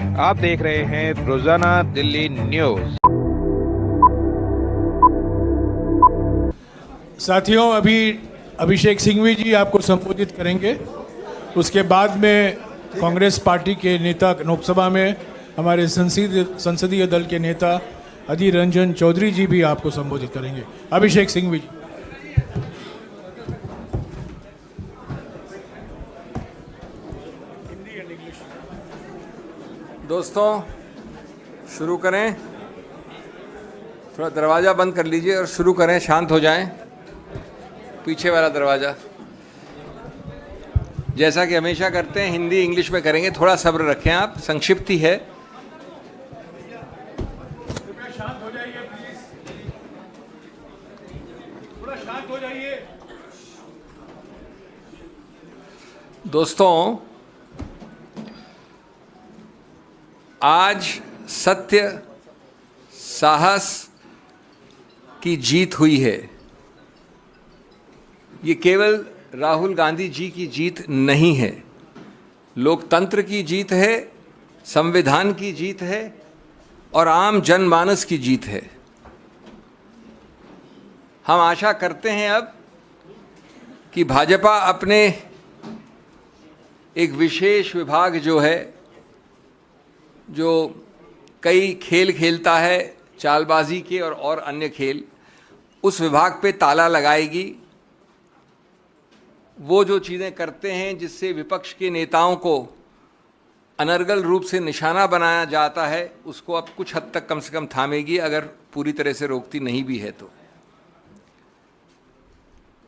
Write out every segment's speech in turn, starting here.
आप देख रहे हैं रोजाना दिल्ली न्यूज। साथियों, अभी अभिषेक सिंघवी जी आपको संबोधित करेंगे। उसके बाद में कांग्रेस पार्टी के नेता लोकसभा में हमारे संसदीय दल के नेता अधीर रंजन चौधरी जी भी आपको संबोधित करेंगे। अभिषेक सिंघवी जी। दोस्तों, शुरू करें। थोड़ा दरवाज़ा बंद कर लीजिए और शुरू करें। शांत हो जाएं। पीछे वाला दरवाज़ा। जैसा कि हमेशा करते हैं, हिंदी इंग्लिश में करेंगे। थोड़ा सब्र रखें आप, संक्षिप्त ही है। शांत हो जाइए प्लीज, थोड़ा शांत हो जाइए। दोस्तों, आज सत्य साहस की जीत हुई है। ये केवल राहुल गांधी जी की जीत नहीं है, लोकतंत्र की जीत है, संविधान की जीत है और आम जनमानस की जीत है। हम आशा करते हैं अब कि भाजपा अपने एक विशेष विभाग जो है, जो कई खेल खेलता है, चालबाजी के और अन्य खेल, उस विभाग पे ताला लगाएगी। वो जो चीज़ें करते हैं जिससे विपक्ष के नेताओं को अनर्गल रूप से निशाना बनाया जाता है, उसको अब कुछ हद तक कम से कम थामेगी, अगर पूरी तरह से रोकती नहीं भी है तो।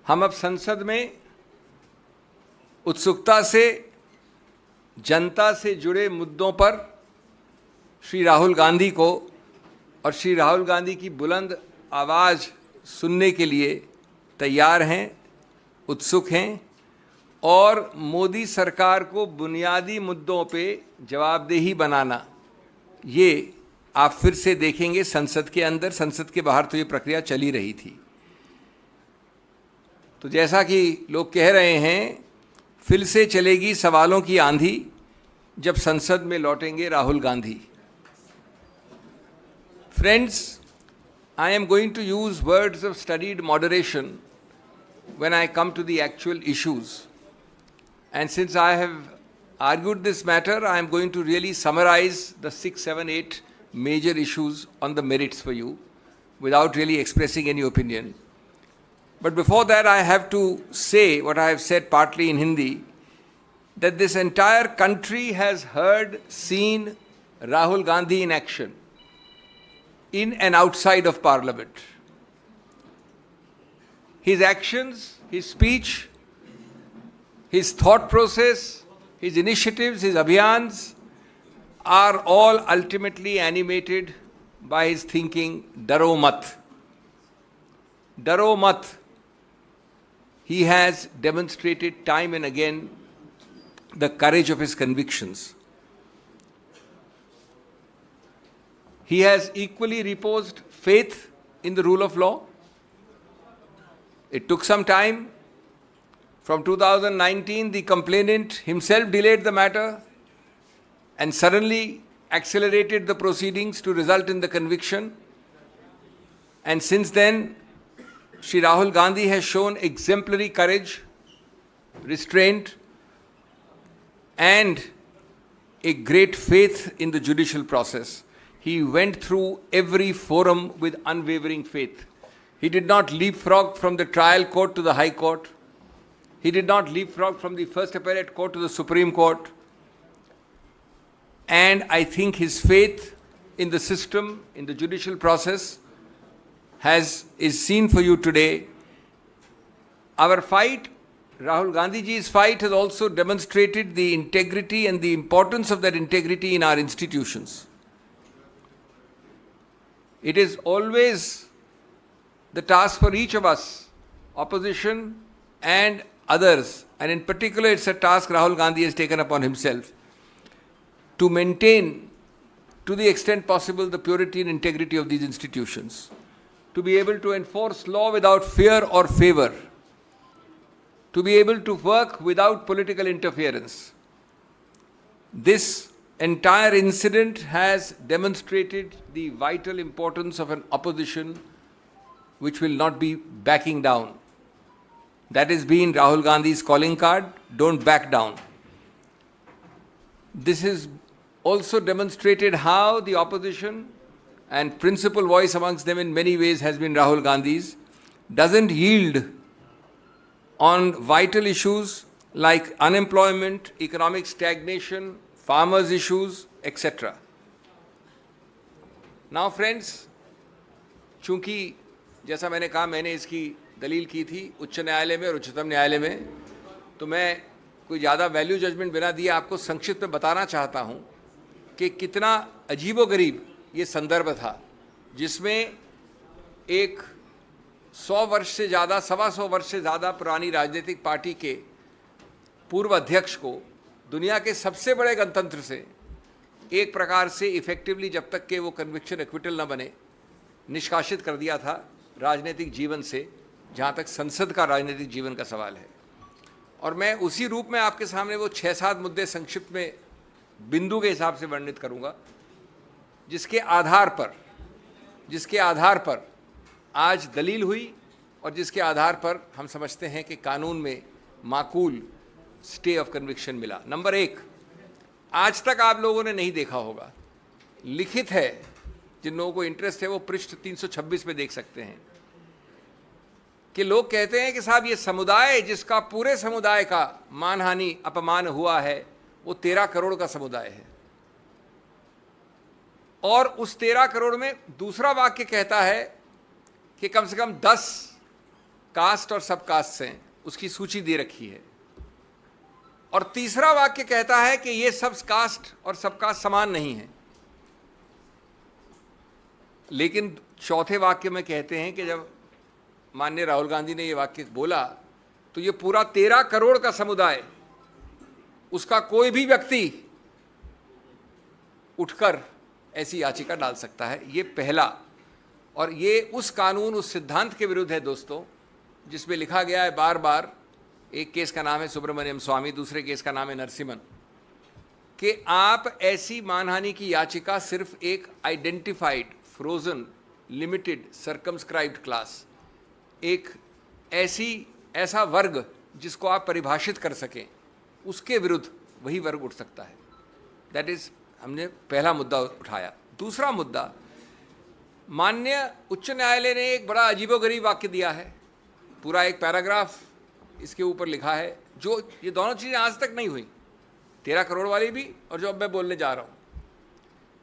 हम अब संसद में उत्सुकता से जनता से जुड़े मुद्दों पर श्री राहुल गांधी को और श्री राहुल गांधी की बुलंद आवाज़ सुनने के लिए तैयार हैं, उत्सुक हैं और मोदी सरकार को बुनियादी मुद्दों पे जवाबदेही बनाना, ये आप फिर से देखेंगे संसद के अंदर। संसद के बाहर तो ये प्रक्रिया चली रही थी। तो जैसा कि लोग कह रहे हैं, फिर से चलेगी सवालों की आंधी जब संसद में लौटेंगे Rahul Gandhi. Friends, I am going to use words of studied moderation when I come to the actual issues. And since I have argued this matter, I am going to really summarize the 6, 7, 8 major issues on the merits for you without really expressing any opinion. But before that, I have to say what I have said partly in Hindi, that this entire country has heard, seen Rahul Gandhi in action, in and outside of Parliament. His actions, his speech, his thought process, his initiatives, his abhiyans are all ultimately animated by his thinking, Daro Mat. Daro Mat. He has demonstrated time and again the courage of his convictions. He has equally reposed faith in the rule of law. It took some time. From 2019, the complainant himself delayed the matter and suddenly accelerated the proceedings to result in the conviction. And since then, Shri Rahul Gandhi has shown exemplary courage, restraint, and a great faith in the judicial process. He went through every forum with unwavering faith. He did not leapfrog from the trial court to the High Court. He did not leapfrog from the First Appellate Court to the Supreme Court. And I think his faith in the system, in the judicial process, is seen for you today. Our fight, Rahul Gandhi ji's fight, has also demonstrated the integrity and the importance of that integrity in our institutions. It is always the task for each of us, opposition and others, and in particular it's a task Rahul Gandhi has taken upon himself, to maintain, to the extent possible, the purity and integrity of these institutions, to be able to enforce law without fear or favor, to be able to work without political interference. This entire incident has demonstrated the vital importance of an opposition which will not be backing down. That has been Rahul Gandhi's calling card, don't back down. This has also demonstrated how the opposition, and principal voice amongst them in many ways has been Rahul Gandhi's, doesn't yield on vital issues like unemployment, economic stagnation, farmers' issues, etc. Now friends, चूंकि जैसा मैंने कहा, मैंने इसकी दलील की थी उच्च न्यायालय में और उच्चतम न्यायालय में, तो मैं कोई ज़्यादा वैल्यू जजमेंट बिना दिए आपको संक्षिप्त में बताना चाहता हूँ कि कितना अजीबोगरीब ये संदर्भ था, जिसमें एक 100 वर्ष से ज़्यादा, 125 वर्ष से ज़्यादा पुरानी राजनीतिक पार्टी के पूर्व अध्यक्ष को दुनिया के सबसे बड़े गणतंत्र से एक प्रकार से इफेक्टिवली, जब तक कि वो कन्विक्शन एक्विटल न बने, निष्कासित कर दिया था राजनीतिक जीवन से, जहाँ तक संसद का राजनीतिक जीवन का सवाल है। और मैं उसी रूप में आपके सामने वो 6-7 मुद्दे संक्षिप्त में बिंदु के हिसाब से वर्णित करूँगा, जिसके आधार पर आज दलील हुई और जिसके आधार पर हम समझते हैं कि कानून में माकूल स्टे ऑफ कन्विक्शन मिला। नंबर 1, आज तक आप लोगों ने नहीं देखा होगा, लिखित है, जिन लोगों को इंटरेस्ट है वो पृष्ठ 326 पे देख सकते हैं, कि लोग कहते हैं कि साहब ये समुदाय जिसका पूरे समुदाय का मानहानि अपमान हुआ है वो 13 करोड़ का समुदाय है, और उस 13 करोड़ में दूसरा वाक्य कहता है कि कम से कम 10 कास्ट और सब कास्ट हैं, उसकी सूची दे रखी है, और तीसरा वाक्य कहता है कि ये सब कास्ट और सब कास्ट समान नहीं है। लेकिन चौथे वाक्य में कहते हैं कि जब माननीय राहुल गांधी ने ये वाक्य बोला तो ये पूरा 13 करोड़ का समुदाय, उसका कोई भी व्यक्ति उठकर ऐसी याचिका डाल सकता है। ये पहला, और ये उस कानून, उस सिद्धांत के विरुद्ध है दोस्तों, जिसमें लिखा गया है बार बार, एक केस का नाम है सुब्रमण्यम स्वामी, दूसरे केस का नाम है नरसिम्हन, कि आप ऐसी मानहानि की याचिका सिर्फ एक identified, frozen, limited, circumscribed class, एक ऐसा वर्ग जिसको आप परिभाषित कर सकें, उसके विरुद्ध वही वर्ग उठ सकता है। दैट इज, हमने पहला मुद्दा उठाया। दूसरा मुद्दा, माननीय उच्च न्यायालय ने एक बड़ा अजीबोगरीब वाक्य दिया है, पूरा एक पैराग्राफ इसके ऊपर लिखा है, जो ये दोनों चीज़ें आज तक नहीं हुई, 13 करोड़ वाली भी और जो अब मैं बोलने जा रहा हूँ।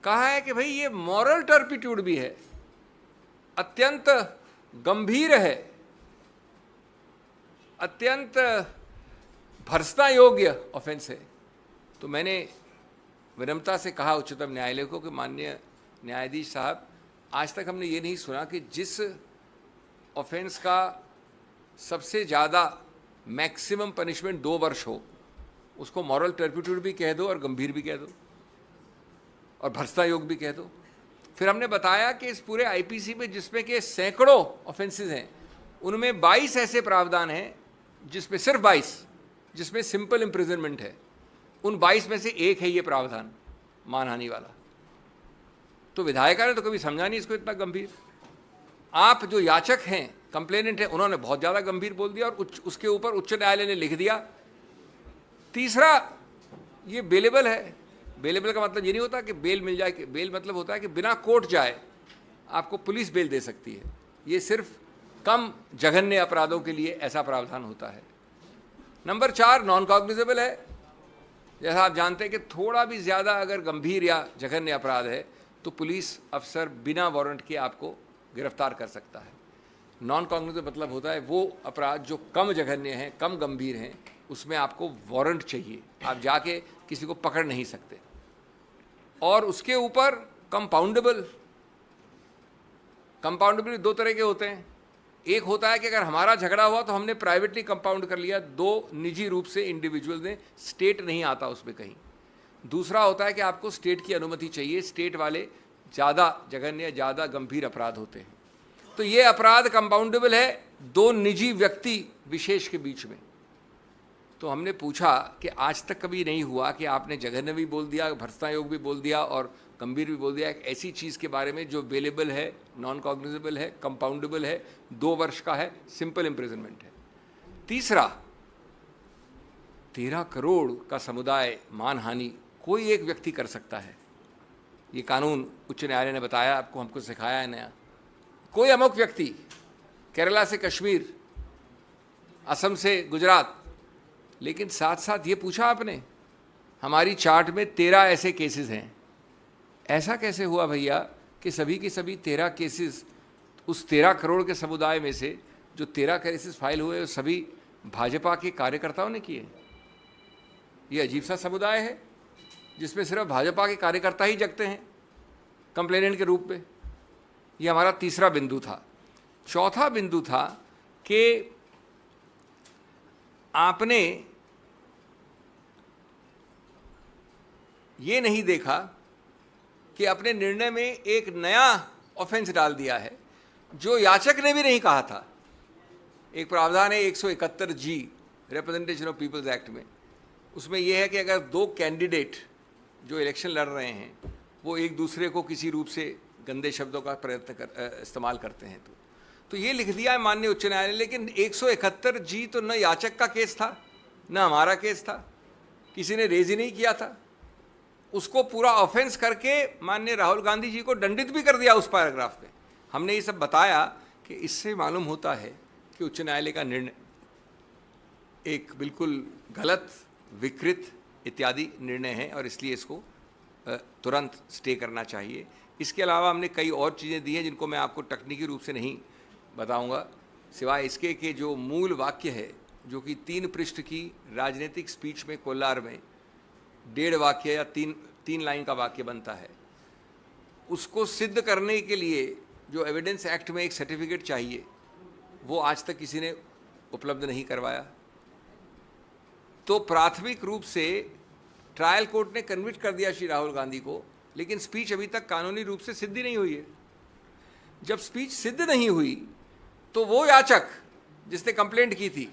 कहा है कि भाई ये मॉरल टर्पिट्यूड भी है, अत्यंत गंभीर है, अत्यंत भर्त्सना योग्य ऑफेंस है। तो मैंने विनम्रता से कहा उच्चतम न्यायालय को कि माननीय न्यायाधीश साहब, आज तक हमने ये नहीं सुना कि जिस ऑफेंस का सबसे ज़्यादा मैक्सिमम पनिशमेंट 2 वर्ष हो, उसको मॉरल टर्पिट्यूड भी कह दो और गंभीर भी कह दो और भर्त्सना योग्य भी कह दो। फिर हमने बताया कि इस पूरे आईपीसी में, जिसमें कि सैकड़ों ऑफेंसेस हैं, उनमें 22 ऐसे प्रावधान हैं, जिसमें सिर्फ 22 जिसमें सिंपल इम्प्रिजनमेंट है। उन 22 में से एक है ये प्रावधान मानहानि वाला। तो विधायिका ने तो कभी समझा नहीं इसको इतना गंभीर। आप जो याचक हैं, कंप्लेनेंट हैं, उन्होंने बहुत ज़्यादा गंभीर बोल दिया, और उसके ऊपर उच्च न्यायालय ने लिख दिया। तीसरा, ये बेलेबल है। बेलेबल का मतलब ये नहीं होता कि बेल मिल जाए, कि बेल मतलब होता है कि बिना कोर्ट जाए आपको पुलिस बेल दे सकती है। ये सिर्फ कम जघन्य अपराधों के लिए ऐसा प्रावधान होता है। नंबर 4, नॉन कॉग्निजेबल है। जैसा आप जानते हैं कि थोड़ा भी ज़्यादा अगर गंभीर या जघन्य अपराध है तो पुलिस अफसर बिना वारंट के आपको गिरफ्तार कर सकता है। नॉन कॉग्निजेबल मतलब होता है वो अपराध जो कम जघन्य हैं, कम गंभीर हैं, उसमें आपको वारंट चाहिए, आप जाके किसी को पकड़ नहीं सकते। और उसके ऊपर कंपाउंडेबल 2 तरह के होते हैं। एक होता है कि अगर हमारा झगड़ा हुआ तो हमने प्राइवेटली कंपाउंड कर लिया, 2 निजी रूप से इंडिविजुअल ने, स्टेट नहीं आता उसमें कहीं। दूसरा होता है कि आपको स्टेट की अनुमति चाहिए, स्टेट वाले ज़्यादा जघन्य, ज़्यादा गंभीर अपराध होते हैं। तो ये अपराध कंपाउंडेबल है 2 निजी व्यक्ति विशेष के बीच में। तो हमने पूछा कि आज तक कभी नहीं हुआ कि आपने जघन्य भी बोल दिया, भर्त्सना योग भी बोल दिया और गंभीर भी बोल दिया, एक ऐसी चीज़ के बारे में जो बेलेबल है, नॉन कॉग्निजेबल है, कंपाउंडेबल है, 2 वर्ष का है, सिंपल इम्प्रिजनमेंट है। तीसरा, 13 करोड़ का समुदाय मानहानि कोई एक व्यक्ति कर सकता है। ये कानून उच्च न्यायालय ने बताया, आपको हमको सिखाया है नया। कोई अमुक व्यक्ति, केरला से कश्मीर, असम से गुजरात, लेकिन साथ साथ ये पूछा आपने, हमारी चार्ट में 13 ऐसे केसेस हैं। ऐसा कैसे हुआ भैया कि सभी के सभी 13 केसेस उस 13 करोड़ के समुदाय में से जो 13 केसेस फाइल हुए, सभी भाजपा के कार्यकर्ताओं ने किए? ये अजीब सा समुदाय है जिसमें सिर्फ भाजपा के कार्यकर्ता ही जगते हैं कंप्लेनेंट के रूप में। ये हमारा तीसरा बिंदु था। चौथा बिंदु था कि आपने ये नहीं देखा कि अपने निर्णय में एक नया ऑफेंस डाल दिया है जो याचक ने भी नहीं कहा था। एक प्रावधान है 171 जी रिप्रेजेंटेशन ऑफ पीपल्स एक्ट में, उसमें यह है कि अगर 2 कैंडिडेट जो इलेक्शन लड़ रहे हैं वो एक दूसरे को किसी रूप से गंदे शब्दों का इस्तेमाल करते हैं तो ये लिख दिया है माननीय उच्च न्यायालय। लेकिन 171 जी तो न याचक का केस था न हमारा केस था, किसी ने रेज ही नहीं किया था। उसको पूरा ऑफेंस करके माननीय राहुल गांधी जी को दंडित भी कर दिया उस पैराग्राफ में। हमने ये सब बताया कि इससे मालूम होता है कि उच्च न्यायालय का निर्णय एक बिल्कुल गलत, विकृत इत्यादि निर्णय है और इसलिए इसको तुरंत स्टे करना चाहिए। इसके अलावा हमने कई और चीज़ें दी हैं जिनको मैं आपको तकनीकी रूप से नहीं बताऊंगा, सिवाय इसके कि जो मूल वाक्य है जो कि 3 पृष्ठ की राजनीतिक स्पीच में कोलार में 1.5 वाक्य या 3 लाइन का वाक्य बनता है, उसको सिद्ध करने के लिए जो एविडेंस एक्ट में एक सर्टिफिकेट चाहिए वो आज तक किसी ने उपलब्ध नहीं करवाया। तो प्राथमिक रूप से ट्रायल कोर्ट ने कन्विक्ट कर दिया श्री राहुल गांधी को, लेकिन स्पीच अभी तक कानूनी रूप से सिद्ध ही नहीं हुई है। जब स्पीच सिद्ध नहीं हुई तो वो याचक जिसने कंप्लेंट की थी,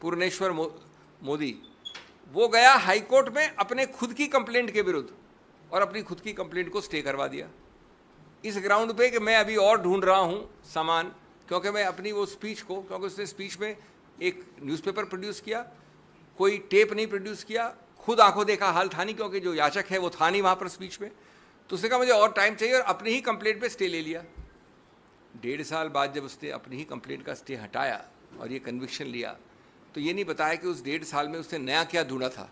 पूर्णेश्वर मोदी, वो गया हाई कोर्ट में अपने खुद की कंप्लेंट के विरुद्ध और अपनी खुद की कंप्लेंट को स्टे करवा दिया इस ग्राउंड पे कि मैं अभी और ढूंढ रहा हूँ सामान, क्योंकि मैं अपनी वो स्पीच को, क्योंकि उसने स्पीच में एक न्यूज़पेपर प्रोड्यूस किया, कोई टेप नहीं प्रोड्यूस किया, खुद आंखों देखा हाल था नहीं, क्योंकि जो याचक है वो था नहीं वहाँ पर स्पीच में, तो उसने कहा मुझे और टाइम चाहिए और अपनी ही कंप्लेंट पे स्टे ले लिया। 1.5 साल बाद जब उसने अपनी ही कंप्लेंट का स्टे हटाया और ये कन्विक्शन लिया, तो ये नहीं बताया कि उस 1.5 साल में उसने नया क्या ढूंढा था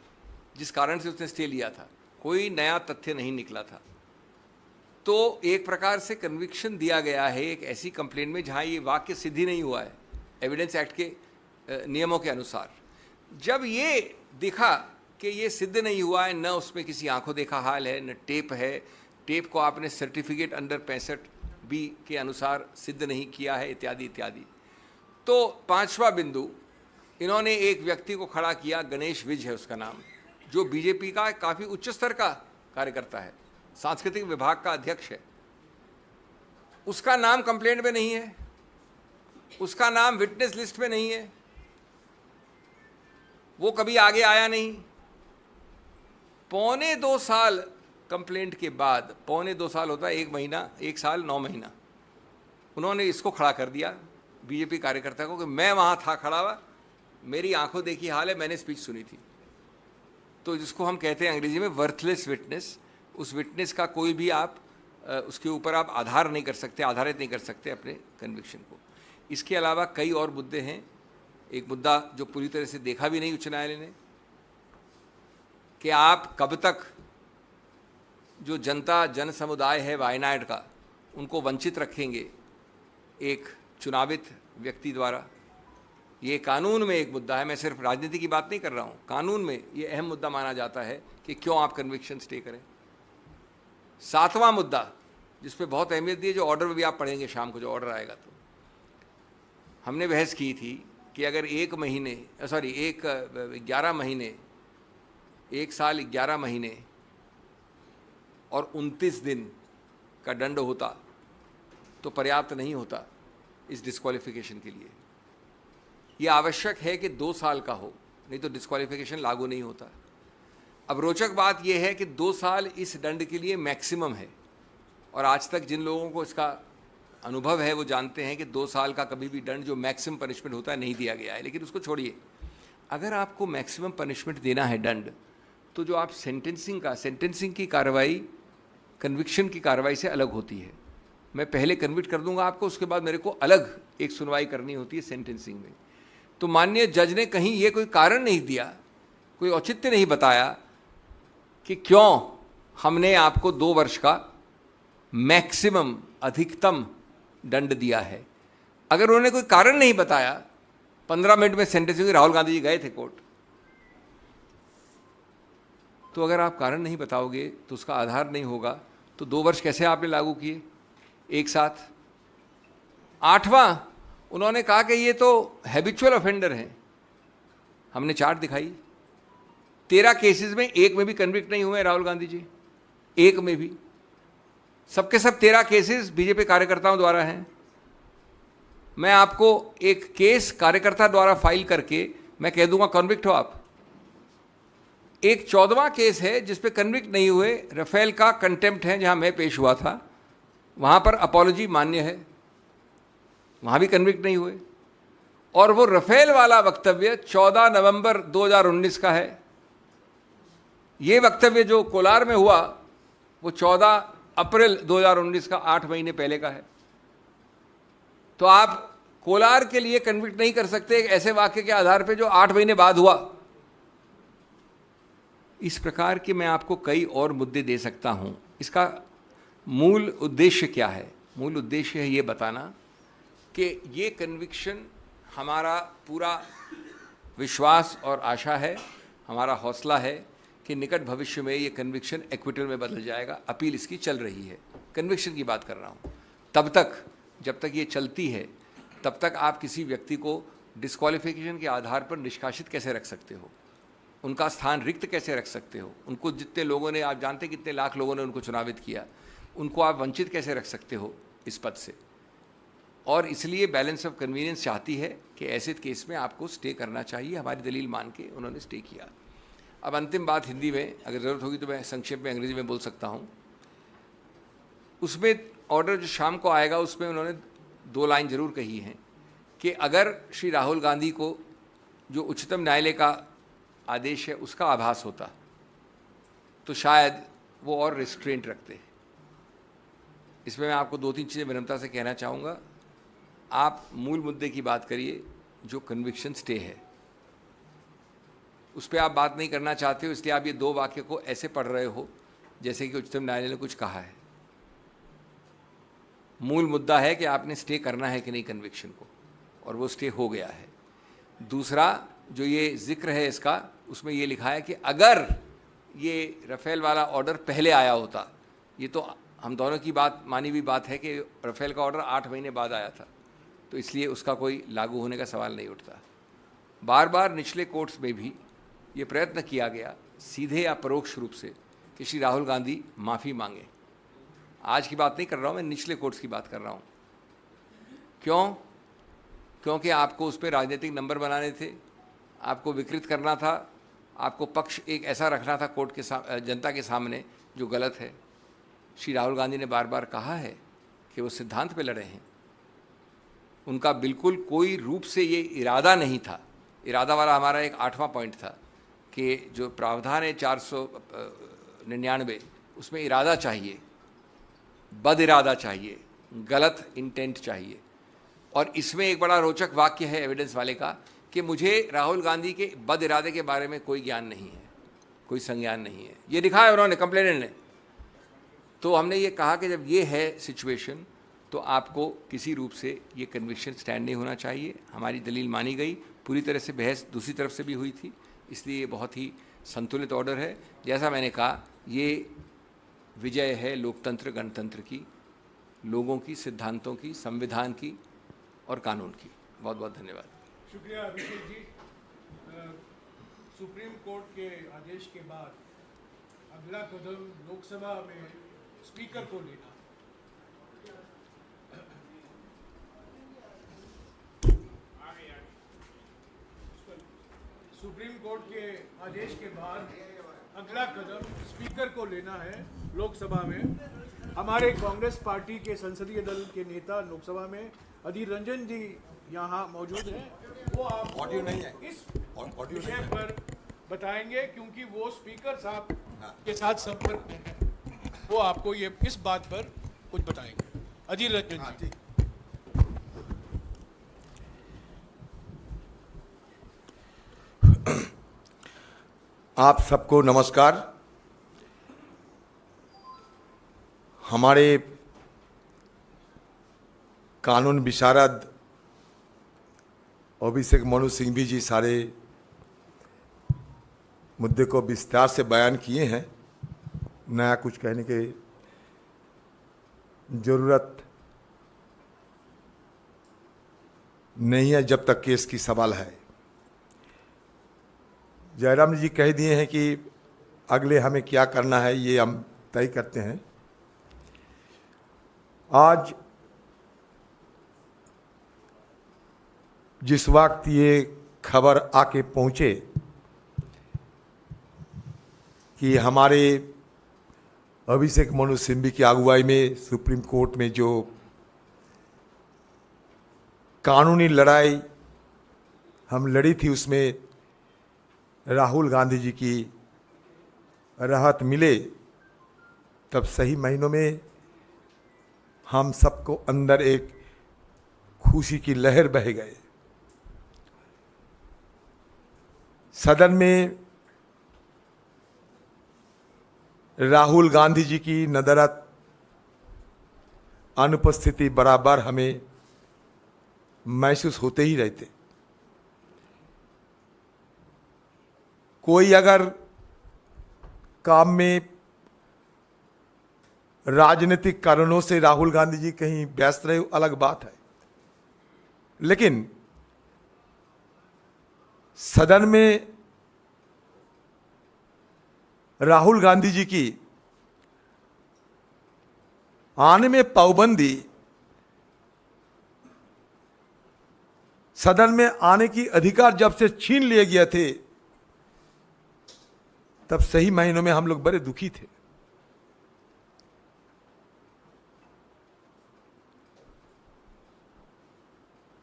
जिस कारण से उसने स्टे लिया था। कोई नया तथ्य नहीं निकला था। तो एक प्रकार से कन्विक्शन दिया गया है एक ऐसी कंप्लेंट में जहाँ ये वाक्य सिद्ध ही नहीं हुआ है एविडेंस एक्ट के नियमों के अनुसार। जब ये दिखा कि ये सिद्ध नहीं हुआ है, न उसमें किसी आंखों देखा हाल है, न टेप है, टेप को आपने सर्टिफिकेट अंडर 65B के अनुसार सिद्ध नहीं किया है, इत्यादि इत्यादि। तो 5वां बिंदु, इन्होंने एक व्यक्ति को खड़ा किया, गणेश विज है उसका नाम, जो बीजेपी का काफ़ी उच्च स्तर का कार्यकर्ता है, सांस्कृतिक विभाग का अध्यक्ष है। उसका नाम कंप्लेंट में नहीं है, उसका नाम विटनेस लिस्ट में नहीं है, वो कभी आगे आया नहीं। 1.25 साल कंप्लेंट के बाद, 1.25 साल होता है 1 महीना, 1 साल 9 महीना, उन्होंने इसको खड़ा कर दिया बीजेपी कार्यकर्ता को कि मैं वहाँ था खड़ा हुआ, मेरी आंखों देखी हाल है, मैंने स्पीच सुनी थी। तो जिसको हम कहते हैं अंग्रेजी में वर्थलेस विटनेस, उस विटनेस का कोई भी आप उसके ऊपर आप आधार नहीं कर सकते, आधारित नहीं कर सकते अपने कन्विक्शन को। इसके अलावा कई और मुद्दे हैं। एक मुद्दा जो पूरी तरह से देखा भी नहीं उच्च न्यायालय ने, कि आप कब तक जो जनता जन समुदाय है वायनाड का, उनको वंचित रखेंगे एक चुनावित व्यक्ति द्वारा। ये कानून में एक मुद्दा है, मैं सिर्फ राजनीति की बात नहीं कर रहा हूँ, कानून में ये अहम मुद्दा माना जाता है कि क्यों आप कन्विक्शन स्टे करें। 7वां मुद्दा जिस पे बहुत अहमियत दी है, जो ऑर्डर में भी आप पढ़ेंगे शाम को, जो ऑर्डर आएगा, तो हमने बहस की थी कि अगर 11 महीने, 1 साल 11 महीने और 29 दिन का दंड होता तो पर्याप्त नहीं होता इस डिस्क्वालिफिकेशन के लिए। ये आवश्यक है कि 2 साल का हो नहीं तो डिस्क्वालिफिकेशन लागू नहीं होता। अब रोचक बात यह है कि 2 साल इस दंड के लिए मैक्सिमम है, और आज तक जिन लोगों को इसका अनुभव है वो जानते हैं कि 2 साल का कभी भी दंड जो मैक्सिमम पनिशमेंट होता है नहीं दिया गया है। लेकिन उसको छोड़िए, अगर आपको मैक्सिमम पनिशमेंट देना है दंड, तो जो आप सेंटेंसिंग की कार्रवाई कन्विक्शन की कार्रवाई से अलग होती है। मैं पहले कन्विक्ट कर दूंगा आपको, उसके बाद मेरे को अलग एक सुनवाई करनी होती है सेंटेंसिंग में। तो माननीय जज ने कहीं ये कोई कारण नहीं दिया, कोई औचित्य नहीं बताया कि क्यों हमने आपको 2 वर्ष का मैक्सिमम अधिकतम दंड दिया है। अगर उन्होंने कोई कारण नहीं बताया, 15 मिनट में सेंटेंसिंग, राहुल गांधी जी गए थे कोर्ट, तो अगर आप कारण नहीं बताओगे तो उसका आधार नहीं होगा, तो 2 वर्ष कैसे आपने लागू किए एक साथ। 8वां, उन्होंने कहा कि ये तो हैबिचुअल ऑफेंडर हैं। हमने चार्ट दिखाई, 13 केसेस में एक में भी कन्विक्ट नहीं हुए राहुल गांधी जी, एक में भी। सबके सब 13 केसेस बीजेपी कार्यकर्ताओं द्वारा हैं। मैं आपको एक केस कार्यकर्ता द्वारा फाइल करके मैं कह दूंगा कन्विक्ट हो आप। एक 14वां केस है जिस पे कन्विक्ट नहीं हुए, राफेल का कंटेम्प्ट है, जहां मैं पेश हुआ था, वहां पर अपॉलॉजी मान्य है, वहां भी कन्विक्ट नहीं हुए। और वो राफेल वाला वक्तव्य 14 नवंबर 2019 का है। ये वक्तव्य जो कोलार में हुआ वो 14 अप्रैल 2019 का, 8 महीने पहले का है। तो आप कोलार के लिए कन्विक्ट नहीं कर सकते एक ऐसे वाक्य के आधार पे जो 8 महीने बाद हुआ। इस प्रकार के मैं आपको कई और मुद्दे दे सकता हूं। इसका मूल उद्देश्य क्या है? मूल उद्देश्य है ये बताना कि ये कन्विक्शन हमारा पूरा विश्वास और आशा है, हमारा हौसला है कि निकट भविष्य में ये कन्विक्शन एक्विटल में बदल जाएगा। अपील इसकी चल रही है, कन्विक्शन की बात कर रहा हूँ। तब तक, जब तक ये चलती है, तब तक आप किसी व्यक्ति को डिस्क्वालिफिकेशन के आधार पर निष्कासित कैसे रख सकते हो, उनका स्थान रिक्त कैसे रख सकते हो, उनको जितने लोगों ने, आप जानते कितने लाख लोगों ने उनको चुनावित किया, उनको आप वंचित कैसे रख सकते हो इस पद से। और इसलिए बैलेंस ऑफ कन्वीनियंस चाहती है कि ऐसे केस में आपको स्टे करना चाहिए। हमारी दलील मान के उन्होंने स्टे किया। अब अंतिम बात हिंदी में, अगर ज़रूरत होगी तो मैं संक्षेप में अंग्रेजी में बोल सकता हूँ। उसमें ऑर्डर जो शाम को आएगा उसमें उन्होंने 2 लाइन जरूर कही हैं कि अगर श्री राहुल गांधी को जो उच्चतम न्यायालय का आदेश है उसका आभास होता तो शायद वो और रिस्ट्रेंट रखते। इसमें मैं आपको 2-3 चीज़ें विनम्रता से कहना चाहूँगा। आप मूल मुद्दे की बात करिए, जो कन्विक्शन स्टे है उस पर आप बात नहीं करना चाहते हो, इसलिए आप ये 2 वाक्य को ऐसे पढ़ रहे हो जैसे कि उच्चतम न्यायालय ने कुछ कहा है। मूल मुद्दा है कि आपने स्टे करना है कि नहीं कन्विक्शन को, और वो स्टे हो गया है। दूसरा जो ये जिक्र है इसका, उसमें ये लिखा है कि अगर ये राफेल वाला ऑर्डर पहले आया होता, ये तो हम दोनों की बात मानी हुई बात है कि राफेल का ऑर्डर 8 महीने बाद आया था, तो इसलिए उसका कोई लागू होने का सवाल नहीं उठता। बार बार निचले कोर्ट्स में भी ये प्रयत्न किया गया, सीधे या परोक्ष रूप से, कि श्री राहुल गांधी माफ़ी मांगे। आज की बात नहीं कर रहा हूँ मैं, निचले कोर्ट्स की बात कर रहा हूँ। क्यों? क्योंकि आपको उस पर राजनीतिक नंबर बनाने थे, आपको विकृत करना था, आपको पक्ष एक ऐसा रखना था कोर्ट के जनता के सामने जो गलत है। श्री राहुल गांधी ने बार बार कहा है कि वो सिद्धांत पे लड़े हैं, उनका बिल्कुल कोई रूप से ये इरादा नहीं था। इरादा वाला हमारा एक 8वां पॉइंट था कि जो प्रावधान है 499, उसमें इरादा चाहिए, बद इरादा चाहिए, गलत इंटेंट चाहिए। और इसमें एक बड़ा रोचक वाक्य है एविडेंस वाले का कि मुझे राहुल गांधी के बद इरादे के बारे में कोई ज्ञान नहीं है, कोई संज्ञान नहीं है, ये लिखा है उन्होंने, कंप्लेनेंट ने। तो हमने ये कहा कि जब ये है सिचुएशन तो आपको किसी रूप से ये कन्विक्शन स्टैंड नहीं होना चाहिए। हमारी दलील मानी गई, पूरी तरह से बहस दूसरी तरफ से भी हुई थी, इसलिए ये बहुत ही संतुलित ऑर्डर है। जैसा मैंने कहा, ये विजय है लोकतंत्र गणतंत्र की, लोगों की, सिद्धांतों की, संविधान की और कानून की। बहुत बहुत धन्यवाद। शुक्रिया अभिषेक जी। सुप्रीम कोर्ट के आदेश के बाद अगला कदम लोकसभा में स्पीकर को लेना। सुप्रीम कोर्ट के आदेश के बाद अगला कदम स्पीकर को लेना है लोकसभा में। हमारे कांग्रेस पार्टी के संसदीय दल के नेता लोकसभा में अधीर रंजन जी यहाँ मौजूद हैं। वो आप ऑडियो नहीं है, इस ऑडियो विषय नहीं है। पर बताएंगे, क्योंकि वो स्पीकर साहब के साथ संपर्क में हैं। वो आपको ये इस बात पर कुछ बताएंगे। अधीर रंजन जी। आप सबको नमस्कार। हमारे कानून विशारद अभिषेक मनु सिंघवी जी सारे मुद्दे को विस्तार से बयान किए हैं। नया कुछ कहने की जरूरत नहीं है जब तक केस की सवाल है। जयराम जी कह दिए हैं कि अगले हमें क्या करना है ये हम तय करते हैं। आज जिस वक्त ये खबर आके पहुंचे कि हमारे अभिषेक मनु सिंघवी की अगुवाई में सुप्रीम कोर्ट में जो कानूनी लड़ाई हम लड़ी थी उसमें राहुल गांधी जी की राहत मिले, तब सही महीनों में हम सबको अंदर एक खुशी की लहर बह गए। सदन में राहुल गांधी जी की नदारद अनुपस्थिति बराबर हमें महसूस होते ही रहते। कोई अगर काम में राजनीतिक कारणों से राहुल गांधी जी कहीं व्यस्त रहे अलग बात है, लेकिन सदन में राहुल गांधी जी की आने में पाबंदी, सदन में आने की अधिकार जब से छीन लिए गए थे तब सही महीनों में हम लोग बड़े दुखी थे।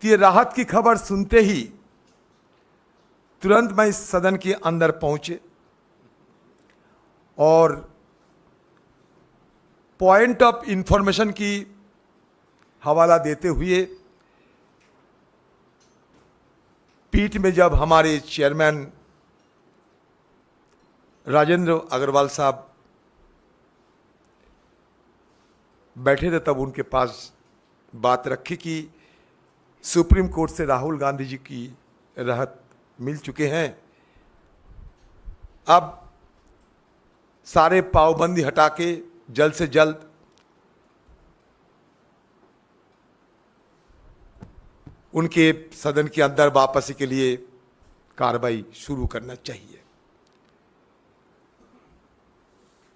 ये राहत की खबर सुनते ही तुरंत मैं इस सदन के अंदर पहुंचे और पॉइंट ऑफ इंफॉर्मेशन की हवाला देते हुए पीठ में जब हमारे चेयरमैन राजेंद्र अग्रवाल साहब बैठे थे तब उनके पास बात रखी कि सुप्रीम कोर्ट से राहुल गांधी जी की राहत मिल चुके हैं। अब सारे पाबंदी हटा के जल्द से जल्द उनके सदन के अंदर वापसी के लिए कार्रवाई शुरू करना चाहिए।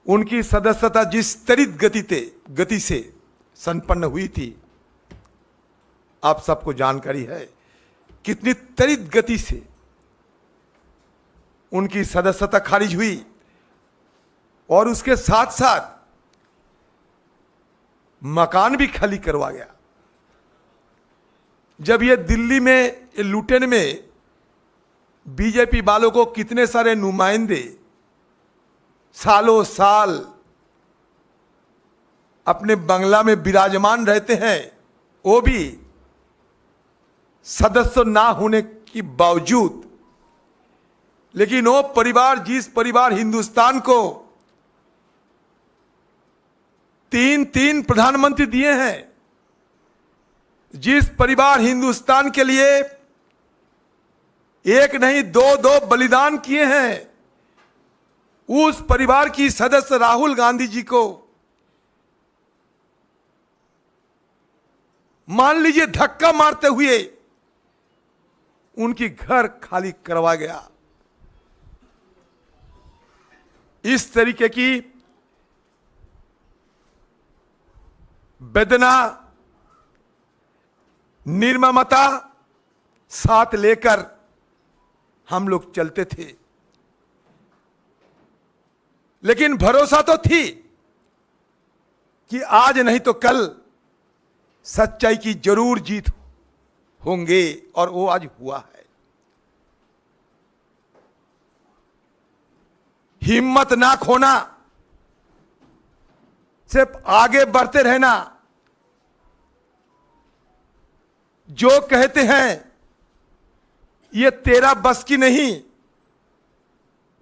उनकी सदस्यता जिस त्वरित गति से संपन्न हुई थी, आप सबको जानकारी है कितनी त्वरित गति से उनकी सदस्यता खारिज हुई और उसके साथ साथ मकान भी खाली करवा गया। जब ये दिल्ली में ये लुटेन में बीजेपी वालों को कितने सारे नुमाइंदे सालों साल अपने बंगला में विराजमान रहते हैं, वो भी सदस्य ना होने के बावजूद, लेकिन वो परिवार जिस परिवार हिंदुस्तान को तीन प्रधानमंत्री दिए हैं, जिस परिवार हिंदुस्तान के लिए एक नहीं दो बलिदान किए हैं, उस परिवार की सदस्य राहुल गांधी जी को मान लीजिए धक्का मारते हुए उनकी घर खाली करवा गया। इस तरीके की वेदना निर्ममता साथ लेकर हम लोग चलते थे, लेकिन भरोसा तो थी कि आज नहीं तो कल सच्चाई की जरूर जीत होंगे, और वो आज हुआ है। हिम्मत ना खोना, सिर्फ आगे बढ़ते रहना। जो कहते हैं ये तेरा बस की नहीं,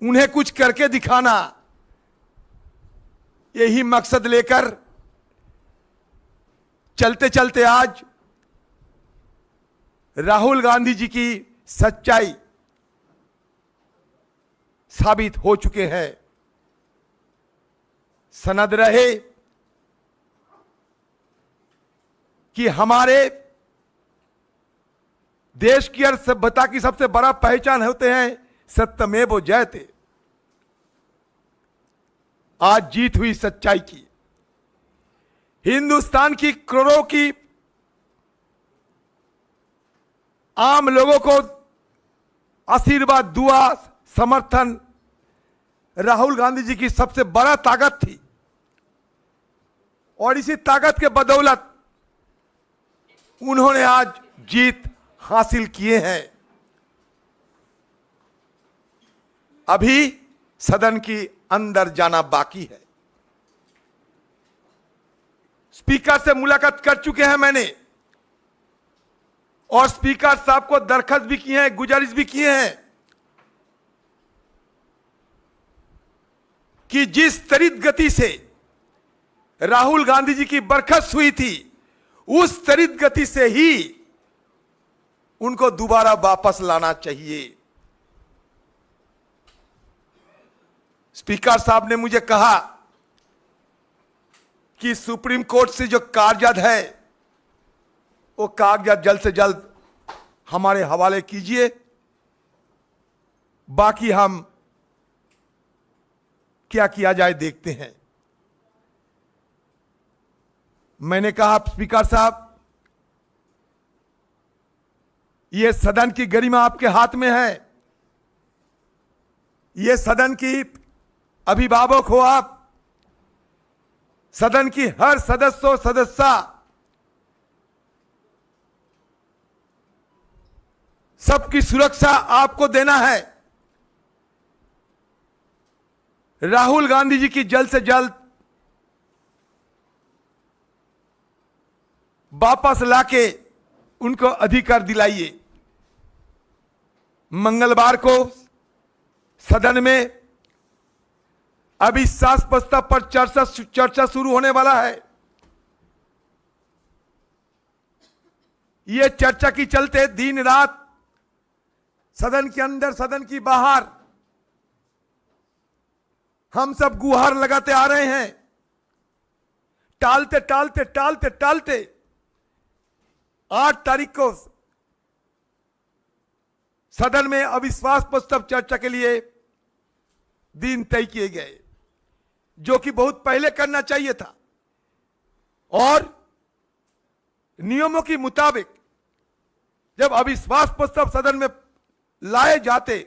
उन्हें कुछ करके दिखाना, यही मकसद लेकर चलते चलते आज राहुल गांधी जी की सच्चाई साबित हो चुके हैं। सनद रहे कि हमारे देश की और सभ्यता की सबसे बड़ा पहचान होते हैं सत्यमेव जयते। आज जीत हुई सच्चाई की, हिंदुस्तान की करोड़ों की आम लोगों को आशीर्वाद, दुआ, समर्थन राहुल गांधी जी की सबसे बड़ा ताकत थी, और इसी ताकत के बदौलत उन्होंने आज जीत हासिल किए हैं। अभी सदन की अंदर जाना बाकी है। स्पीकर से मुलाकात कर चुके हैं मैंने, और स्पीकर साहब को दरखास्त भी किए हैं, गुजारिश भी किए हैं कि जिस त्वरित गति से राहुल गांधी जी की बर्खास्त हुई थी, उस त्वरित गति से ही उनको दोबारा वापस लाना चाहिए। स्पीकर साहब ने मुझे कहा कि सुप्रीम कोर्ट से जो कागजात है वो कागजात जल्द से जल्द हमारे हवाले कीजिए, बाकी हम क्या किया जाए देखते हैं। मैंने कहा स्पीकर साहब, यह सदन की गरिमा आपके हाथ में है, यह सदन की अभिभावक हो आप, सदन की हर सदस्य सदस्या सबकी सुरक्षा आपको देना है। राहुल गांधी जी की जल्द से जल्द वापस लाके उनको अधिकार दिलाइए। मंगलवार को सदन में अविश्वास प्रस्ताव पर चर्चा शुरू होने वाला है। यह चर्चा की चलते दिन रात सदन के अंदर, सदन की बाहर हम सब गुहार लगाते आ रहे हैं। टालते टालते टालते टालते 8 तारीख को सदन में अविश्वास प्रस्ताव चर्चा के लिए दिन तय किए गए, जो कि बहुत पहले करना चाहिए था। और नियमों के मुताबिक जब अविश्वास प्रस्ताव सदन में लाए जाते,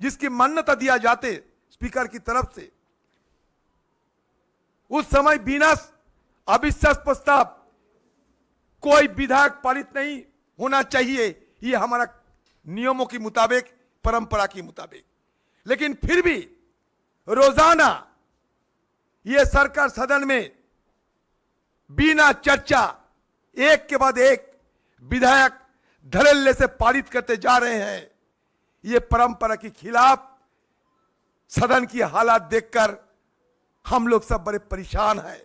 जिसकी मान्यता दिया जाते स्पीकर की तरफ से, उस समय बिना अविश्वास प्रस्ताव कोई विधेयक पारित नहीं होना चाहिए। यह हमारा नियमों के मुताबिक, परंपरा के मुताबिक। लेकिन फिर भी रोजाना यह सरकार सदन में बिना चर्चा एक के बाद एक विधेयक धड़ल्ले से पारित करते जा रहे हैं। यह परंपरा के खिलाफ सदन की हालात देखकर हम लोग सब बड़े परेशान हैं।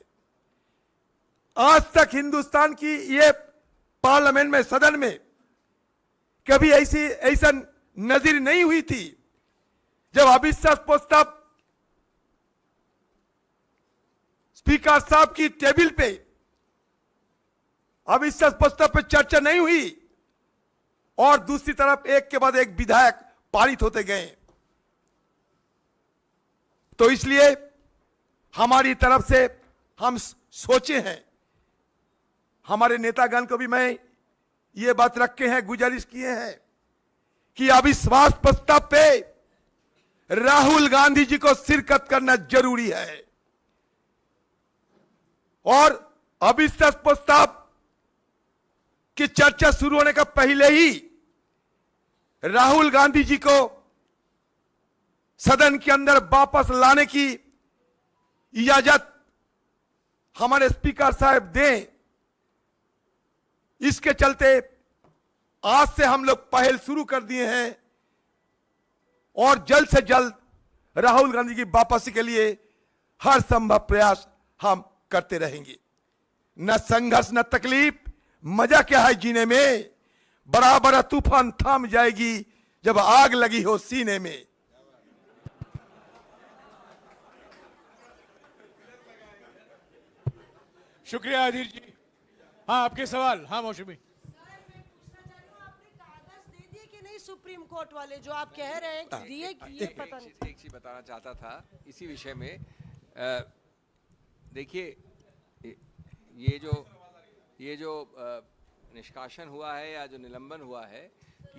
आज तक हिंदुस्तान की ये पार्लियामेंट में, सदन में कभी ऐसा नजीर नहीं हुई थी जब अविश्वास प्रस्ताव स्पीकर साहब की टेबल पे अविश्वास प्रस्ताव पे चर्चा नहीं हुई और दूसरी तरफ एक के बाद एक विधेयक पारित होते गए। तो इसलिए हमारी तरफ से हम सोचे हैं, हमारे नेतागण को भी मैं ये बात रखे हैं, गुजारिश किए हैं कि अविश्वास प्रस्ताव पे राहुल गांधी जी को शिरकत करना जरूरी है और अविश्वास प्रस्ताव की चर्चा शुरू होने का पहले ही राहुल गांधी जी को सदन के अंदर वापस लाने की इजाजत हमारे स्पीकर साहब दें। इसके चलते आज से हम लोग पहल शुरू कर दिए हैं और जल्द से जल्द राहुल गांधी की वापसी के लिए हर संभव प्रयास हम करते रहेंगे। न संघर्ष न तकलीफ, मजा क्या है जीने में, बड़ा बड़ा तूफान थाम जाएगी जब आग लगी हो सीने में। शुक्रिया अधीर जी। हाँ, आपके सवाल। हाँ मौसमी। सुप्रीम कोर्ट वाले जो आप कह रहे हैं कि दिए ये पता नहीं। एक चीज बताना चाहता था इसी विषय में। देखिए, ये जो निष्कासन हुआ है या जो निलंबन हुआ है,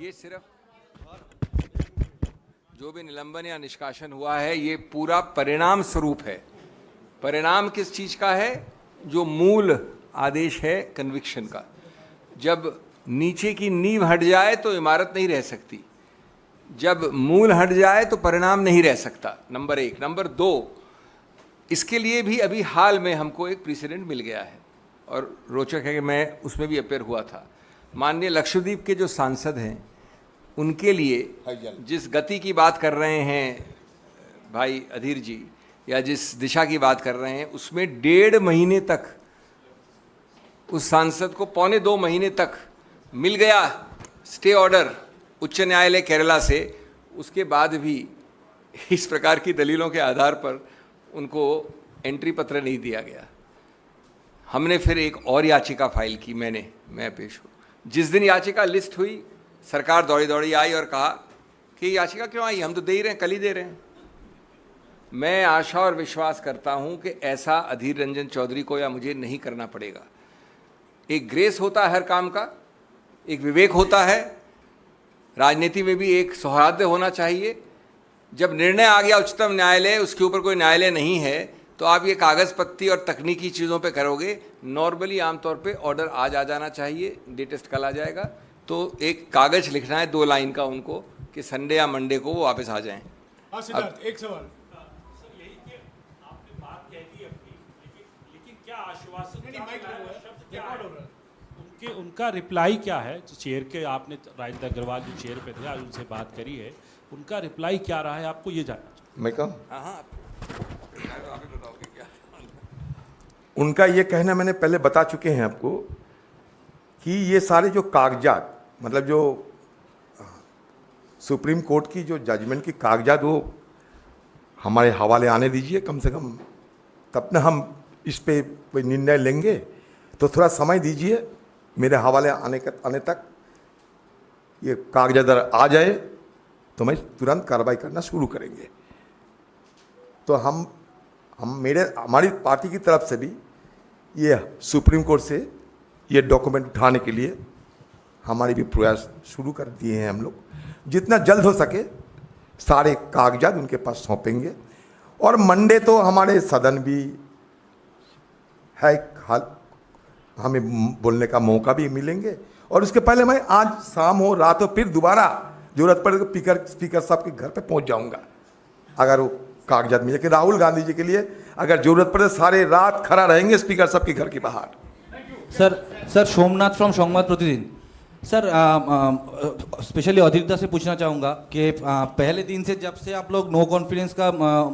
ये सिर्फ जो भी निलंबन या निष्कासन हुआ है ये पूरा परिणाम स्वरूप है। परिणाम किस चीज का है? जो मूल आदेश है कन्विक्शन का। जब नीचे की नींव हट जाए तो इमारत नहीं रह सकती, जब मूल हट जाए तो परिणाम नहीं रह सकता। नंबर एक। नंबर दो, इसके लिए भी अभी हाल में हमको एक प्रेसिडेंट मिल गया है और रोचक है कि मैं उसमें भी अपेयर हुआ था। माननीय लक्षद्वीप के जो सांसद हैं उनके लिए जिस गति की बात कर रहे हैं भाई अधीर जी, या जिस दिशा की बात कर रहे हैं, उसमें 1.5 महीने तक उस सांसद को 1.25 महीने तक मिल गया स्टे ऑर्डर उच्च न्यायालय केरला से। उसके बाद भी इस प्रकार की दलीलों के आधार पर उनको एंट्री पत्र नहीं दिया गया। हमने फिर एक और याचिका फाइल की, मैं पेश हूँ। जिस दिन याचिका लिस्ट हुई, सरकार दौड़ी दौड़ी आई और कहा कि याचिका क्यों आई, हम तो दे ही रहे हैं, कल ही दे रहे हैं। मैं आशा और विश्वास करता हूँ कि ऐसा अधीर रंजन चौधरी को या मुझे नहीं करना पड़ेगा। एक ग्रेस होता है हर काम का, एक विवेक होता है, राजनीति में भी एक सौहार्द होना चाहिए। जब निर्णय आ गया उच्चतम न्यायालय, उसके ऊपर कोई न्यायालय नहीं है, तो आप ये कागज़ पत्ती और तकनीकी चीज़ों पे करोगे। नॉर्मली आमतौर पे ऑर्डर आज आ जाना चाहिए, लेटेस्ट कल आ जाएगा। तो एक कागज़ लिखना है 2 लाइन का उनको कि संडे या मंडे को वो वापस आ जाएं। हाँ सिद्धार्थ, एक सवाल। सर यही कि आपने बात कह दी अपनी, लेकिन क्या आश्वासन उनका रिप्लाई क्या है? जो चेयर के आपने राजेंद्र अग्रवाल जो चेयर पे थे, आज उनसे बात करी है, उनका रिप्लाई क्या रहा है आपको ये जानना चाहिए। मैं कहूँ? हाँ, आप ही बताओगे क्या? उनका ये कहना मैंने पहले बता चुके हैं आपको कि ये सारे जो कागजात, मतलब जो सुप्रीम कोर्ट की जो जजमेंट की कागजात, वो हमारे हवाले आने दीजिए कम से कम, तब ना हम इस पे कोई निर्णय लेंगे। तो थोड़ा समय दीजिए मेरे हवाले आने तक। ये कागजात अगर आ जाए तो मैं तुरंत कार्रवाई करना शुरू करेंगे। तो हमारी पार्टी की तरफ से भी ये सुप्रीम कोर्ट से ये डॉक्यूमेंट उठाने के लिए हमारे भी प्रयास शुरू कर दिए हैं। हम लोग जितना जल्द हो सके सारे कागजात उनके पास सौंपेंगे। और मंडे तो हमारे सदन भी है, हमें बोलने का मौका भी मिलेंगे। और उसके पहले मैं आज शाम हो रात हो फिर दोबारा जरूरत पड़े तो स्पीकर साहब के घर पे पहुंच जाऊंगा अगर वो कागजात मिले। कि राहुल गांधी जी के लिए अगर जरूरत पड़े सारे रात खड़ा रहेंगे स्पीकर साहब के घर के बाहर। सर सोमनाथ फ्रॉम संवाद प्रतिदिन। सर स्पेशली अधीरता से पूछना चाहूँगा कि पहले दिन से जब से आप लोग नो कॉन्फिडेंस का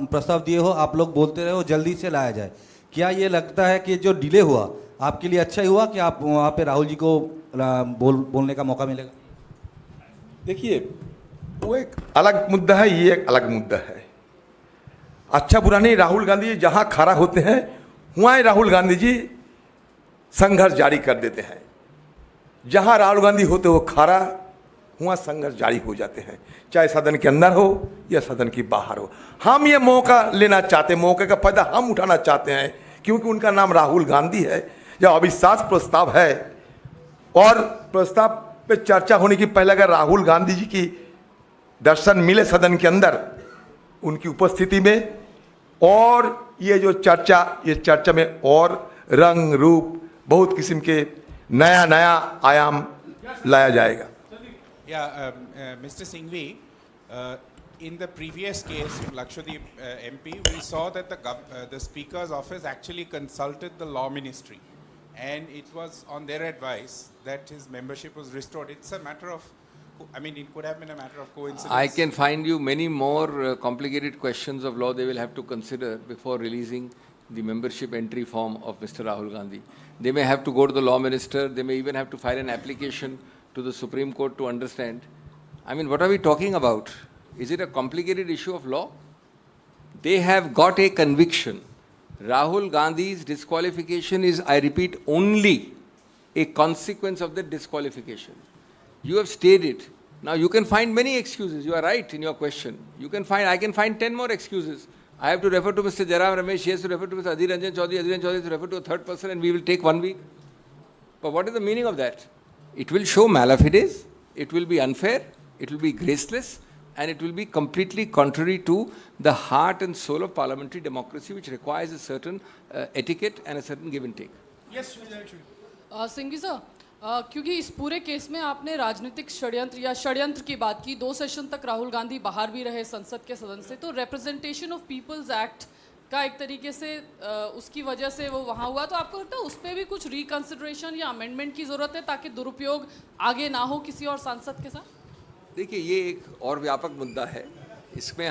प्रस्ताव दिए हो, आप लोग बोलते रहे हो जल्दी से लाया जाए। क्या ये लगता है कि जो डिले हुआ आपके लिए अच्छा ही हुआ कि आप वहाँ पे राहुल जी को बोलने का मौका मिलेगा? देखिए, वो एक अलग मुद्दा है, ये एक अलग मुद्दा है। अच्छा बुरा नहीं, राहुल गांधी जी जहाँ खड़ा होते हैं वहाँ राहुल गांधी जी संघर्ष जारी कर देते हैं। जहाँ राहुल गांधी होते हो खड़ा, वहाँ संघर्ष जारी हो जाते हैं, चाहे सदन के अंदर हो या सदन के बाहर हो। हम ये मौका लेना चाहते हैं, मौके का फायदा हम उठाना चाहते हैं, क्योंकि उनका नाम राहुल गांधी है। जब अविश्वास प्रस्ताव है और प्रस्ताव पे चर्चा होने की पहले अगर राहुल गांधी जी की दर्शन मिले सदन के अंदर उनकी उपस्थिति में, और ये जो चर्चा में और रंग रूप बहुत किस्म के नया आयाम लाया जाएगा। Yeah, Mr. Singhvi, in the previous case, Lakshadweep MP, we saw that the Speaker's office actually consulted the Law Ministry, and it was on their advice that his membership was restored. It's a matter of, I mean, it could have been a matter of coincidence. I can find you many more complicated questions of law they will have to consider before releasing the membership entry form of Mr. Rahul Gandhi. They may have to go to the Law Minister, they may even have to file an application to the Supreme Court to understand. I mean, what are we talking about? Is it a complicated issue of law? They have got a conviction. Rahul Gandhi's disqualification is, I repeat, only a consequence of the disqualification. You have stayed it. Now you can find many excuses. You are right in your question. I can find 10 more excuses. I have to refer to Mr. Jairam Ramesh, he has to refer to Mr. Adhir Ranjan Chaudhary has to refer to a third person, and we will take 1 week. But what is the meaning of that? It will show malafidez, it will be unfair, it will be graceless, and it will be completely contrary to the heart and soul of parliamentary democracy, which requires a certain etiquette and a certain give and take. Yes, Singhvi sir, क्योंकि इस पूरे case में आपने राजनीतिक षड्यंत्र की बात की, 2 सेशन तक राहुल गांधी बाहर भी रहे संसद के सदन से, तो रिप्रेजेंटेशन ऑफ पीपल्स एक्ट का एक तरीके से उसकी वजह से वो वहाँ हुआ, तो आपको लगता है उस पर भी कुछ रिकंसिडरेशन या अमेंडमेंट की ज़रूरत है ताकि दुरुपयोग आगे ना हो किसी और सांसद के साथ? देखिए, ये एक और व्यापक मुद्दा है, इसमें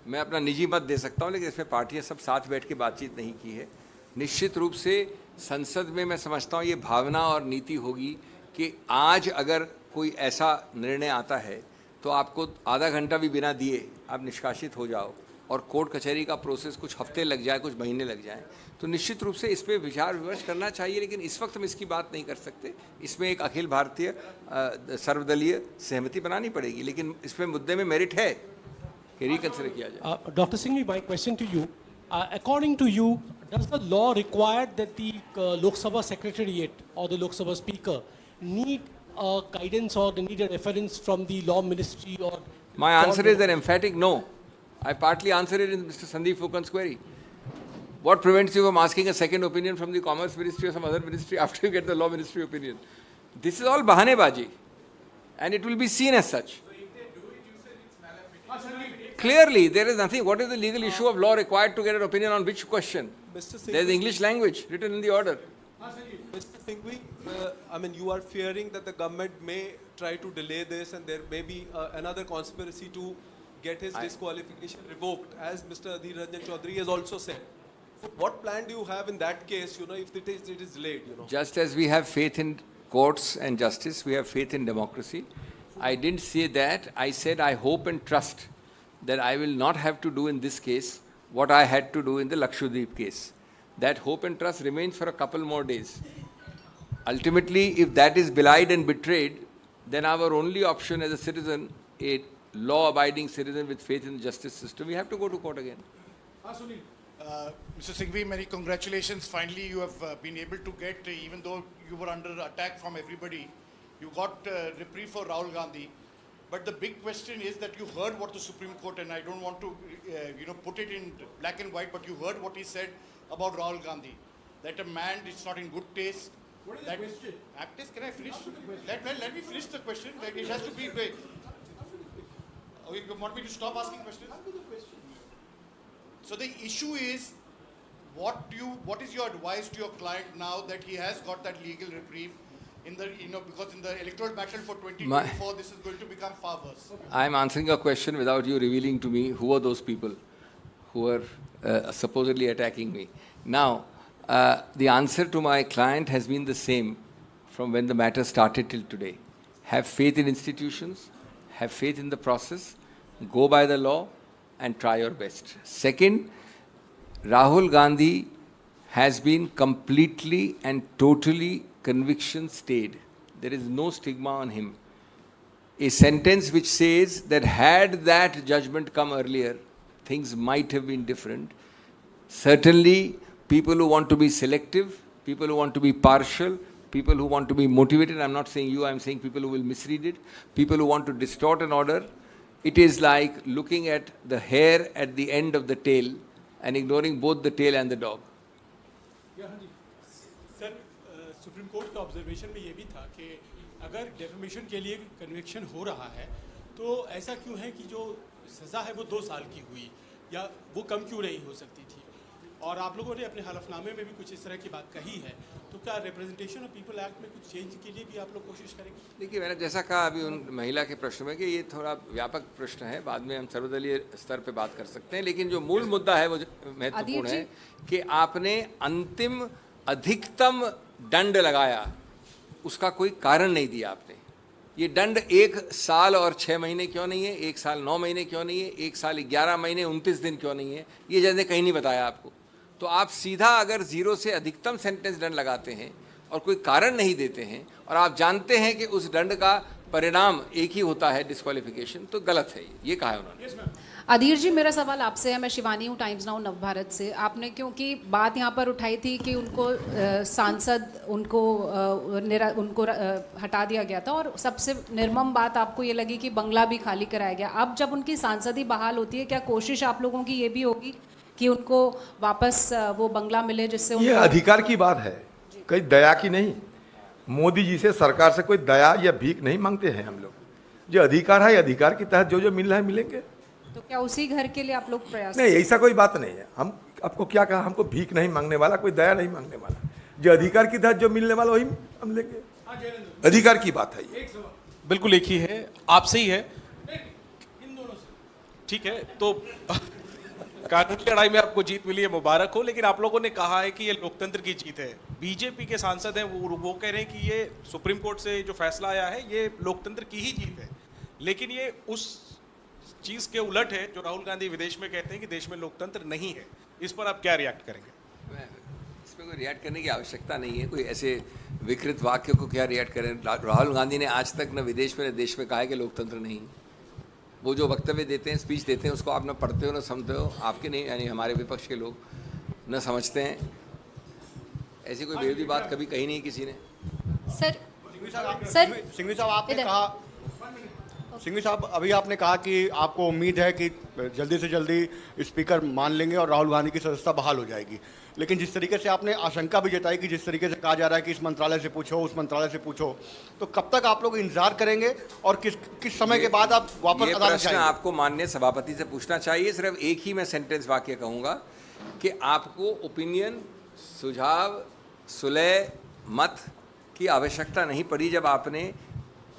मैं अपना निजी मत दे सकता हूँ, लेकिन इसमें पार्टियाँ सब साथ बैठ के बातचीत नहीं की है। निश्चित रूप से संसद में मैं समझता हूँ ये भावना और नीति होगी कि आज अगर कोई ऐसा निर्णय आता है तो आपको आधा घंटा भी बिना दिए आप निष्कासित हो जाओ और कोर्ट कचहरी का प्रोसेस कुछ हफ्ते लग जाए, कुछ महीने लग जाए, तो निश्चित रूप से इस पर विचार विमर्श करना चाहिए। लेकिन इस वक्त हम इसकी बात नहीं कर सकते, इसमें एक अखिल भारतीय सर्वदलीय सहमति बनानी पड़ेगी, लेकिन इसमें मुद्दे में मेरिट है कि रिकंसिडर किया जाए। Dr. Singhvi, my question to you, according to you, does the law require that the Lok Sabha Secretariat or the Lok Sabha Speaker need guidance or need a reference from the Law Ministry? Or my answer is an emphatic no. I partly answered it in Mr. Sandeep Fukan's query. What prevents you from asking a second opinion from the Commerce Ministry or some other ministry after you get the Law Ministry opinion? This is all bahanebaji, and it will be seen as such. Clearly, there is nothing. What is the legal issue of law required to get an opinion on which question? There is English language written in the order. Mr. Singhvi, I mean, you are fearing that the government may try to delay this and there may be another conspiracy to get his disqualification revoked, as Mr. Adhir Ranjan Chaudhary has also said. So what plan do you have in that case, if it is delayed, Just as we have faith in courts and justice, we have faith in democracy. I didn't say that. I said I hope and trust that I will not have to do in this case what I had to do in the Lakshadweep case. That hope and trust remains for a couple more days. Ultimately, if that is belied and betrayed, then our only option as a citizen, a law-abiding citizen with faith in the justice system, we have to go to court again. Mr. Singhvi, many congratulations. Finally, you have been able to get, even though you were under attack from everybody, you got reprieve for Rahul Gandhi. But the big question is that you heard what the Supreme Court, and I don't want to, put it in black and white, but you heard what he said about Rahul Gandhi, that a man is not in good taste. What is the question? Can I finish? Let me finish the question. Like, it has to be. You want me to stop asking questions? So the issue is, what is your advice to your client now that he has got that legal reprieve? Because in the electoral battle for 2024, this is going to become far worse. I am answering a question without you revealing to me who are those people who are supposedly attacking me. Now, the answer to my client has been the same from when the matter started till today. Have faith in institutions, have faith in the process, go by the law, and try your best. Second, Rahul Gandhi has been completely and totally conviction stayed. There is no stigma on him. A sentence which says that had that judgment come earlier, things might have been different. Certainly, people who want to be selective, people who want to be partial, people who want to be motivated, I'm not saying you, I'm saying people who will misread it, people who want to distort an order, it is like looking at the hair at the end of the tail and ignoring both the tail and the dog. Sir supreme court का observation में ये भी था कि अगर defamation के लिए conviction हो रहा है तो ऐसा क्यों है कि जो सज़ा है वो 2 साल की हुई या वो कम क्यों नहीं हो सकती थी, और आप लोगों ने अपने हलफनामे में भी कुछ इस तरह की बात कही है, तो क्या रिप्रेजेंटेशन ऑफ पीपल एक्ट में कुछ चेंज के लिए भी आप लोग कोशिश करेंगे? देखिए, मैंने जैसा कहा अभी उन महिला के प्रश्न में कि ये थोड़ा व्यापक प्रश्न है, बाद में हम सर्वदलीय स्तर पे बात कर सकते हैं, लेकिन जो मूल मुद्दा है वो महत्वपूर्ण है कि आपने अंतिम अधिकतम दंड लगाया, उसका कोई कारण नहीं दिया आपने। ये दंड 1 साल और 6 महीने क्यों नहीं है, 1 साल 9 महीने क्यों नहीं है, 1 साल 11 महीने 29 दिन क्यों नहीं है, ये जज ने कहीं नहीं बताया आपको। तो आप सीधा अगर 0 से अधिकतम सेंटेंस दंड लगाते हैं और कोई कारण नहीं देते हैं और आप जानते हैं कि उस दंड का परिणाम एक ही होता है, डिस्क्वालिफिकेशन, तो गलत है। ये कहा है उन्होंने। अधीर जी, मेरा सवाल आपसे है, मैं शिवानी हूँ, टाइम्स नाउ नवभारत से। आपने क्योंकि बात यहाँ पर उठाई थी कि उनको सांसद उनको हटा दिया गया था और सबसे निर्मम बात आपको ये लगी कि बंगला भी खाली कराया गया। अब जब उनकी सांसदी बहाल होती है, क्या कोशिश आप लोगों की ये भी होगी कि उनको वापस वो बंगला मिले जिससे ये अधिकार की बात है, कोई दया की नहीं। मोदी जी से, सरकार से कोई दया या भीख नहीं मांगते हैं हम लोग। जो अधिकार है, अधिकार के तहत जो जो मिल रहा है मिलेंगे। तो क्या उसी घर के लिए आप लोग प्रयास? नहीं, ऐसा कोई बात नहीं है। हम आपको क्या कहा, हमको भीख नहीं मांगने वाला, कोई दया नहीं मांगने वाला। जो अधिकार के तहत जो मिलने वाला वही हम लेंगे। अधिकार की बात है ये। बिल्कुल एक ही है, आपसे ही है, ठीक है। तो कानूनी लड़ाई में आपको जीत मिली है, मुबारक हो। लेकिन आप लोगों ने कहा है कि ये लोकतंत्र की जीत है। बीजेपी के सांसद हैं, वो कह रहे हैं कि ये सुप्रीम कोर्ट से जो फैसला आया है ये लोकतंत्र की ही जीत है। लेकिन ये उस चीज़ के उलट है जो राहुल गांधी विदेश में कहते हैं कि देश में लोकतंत्र नहीं है। इस पर आप क्या रिएक्ट करेंगे? इसमें कोई रिएक्ट करने की आवश्यकता नहीं है। कोई ऐसे विकृत वाक्य को क्या रिएक्ट करें? राहुल गांधी ने आज तक न विदेश में न देश में कहा है कि लोकतंत्र नहीं। वो जो वक्तव्य देते हैं, स्पीच देते हैं, उसको आप न पढ़ते हो न समझते हो। आपके नहीं, यानी हमारे विपक्ष के लोग न समझते हैं। ऐसी कोई बेहूदी बात कभी कही नहीं किसी ने। सर सिंघवी साहब, आपने कहा, सिंघवी साहब अभी आपने कहा कि आपको उम्मीद है कि जल्दी से जल्दी स्पीकर मान लेंगे और राहुल गांधी की सदस्यता बहाल हो जाएगी। लेकिन जिस तरीके से आपने आशंका भी जताई कि जिस तरीके से कहा जा रहा है कि इस मंत्रालय से पूछो, उस मंत्रालय से पूछो, तो कब तक आप लोग इंतजार करेंगे और किस समय के बाद आप वापस अदालत जाएंगे? आपको माननीय सभापति से पूछना चाहिए। सिर्फ एक ही मैं सेंटेंस वाक्य कहूँगा कि आपको ओपिनियन, सुझाव, सुलह, मत की आवश्यकता नहीं पड़ी जब आपने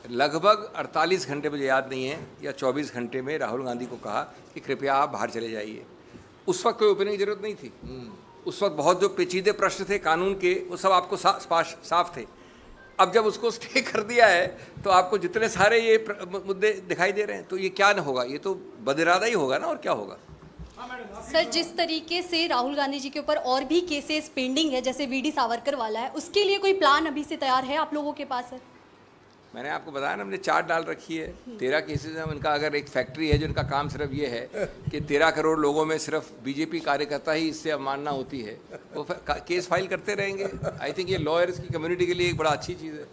लगभग 48 घंटे, मुझे याद नहीं है, या 24 घंटे में राहुल गांधी को कहा कि कृपया आप बाहर चले जाइए। उस वक्त कोई ओपिनियन की जरूरत नहीं थी। उस वक्त बहुत जो पेचीदे प्रश्न थे कानून के, वो सब आपको साफ थे। अब जब उसको स्टे कर दिया है तो आपको जितने सारे ये मुद्दे दिखाई दे रहे हैं, तो ये क्या न होगा? ये तो बदइरादा ही होगा ना, और क्या होगा? सर, जिस तरीके से राहुल गांधी जी के ऊपर और भी केसेस पेंडिंग है, जैसे वीडी सावरकर वाला है, उसके लिए कोई प्लान अभी से तैयार है आप लोगों के पास? सर, मैंने आपको बताया ना, हमने चार्ट डाल रखी है। 13 केसेस हैं उनका। अगर एक फैक्ट्री है जिनका काम सिर्फ ये है कि 13 करोड़ लोगों में सिर्फ बीजेपी कार्यकर्ता ही इससे अवमानना होती है, वो केस फाइल करते रहेंगे। आई थिंक ये लॉयर्स की कम्युनिटी के लिए एक बड़ा अच्छी चीज़ है।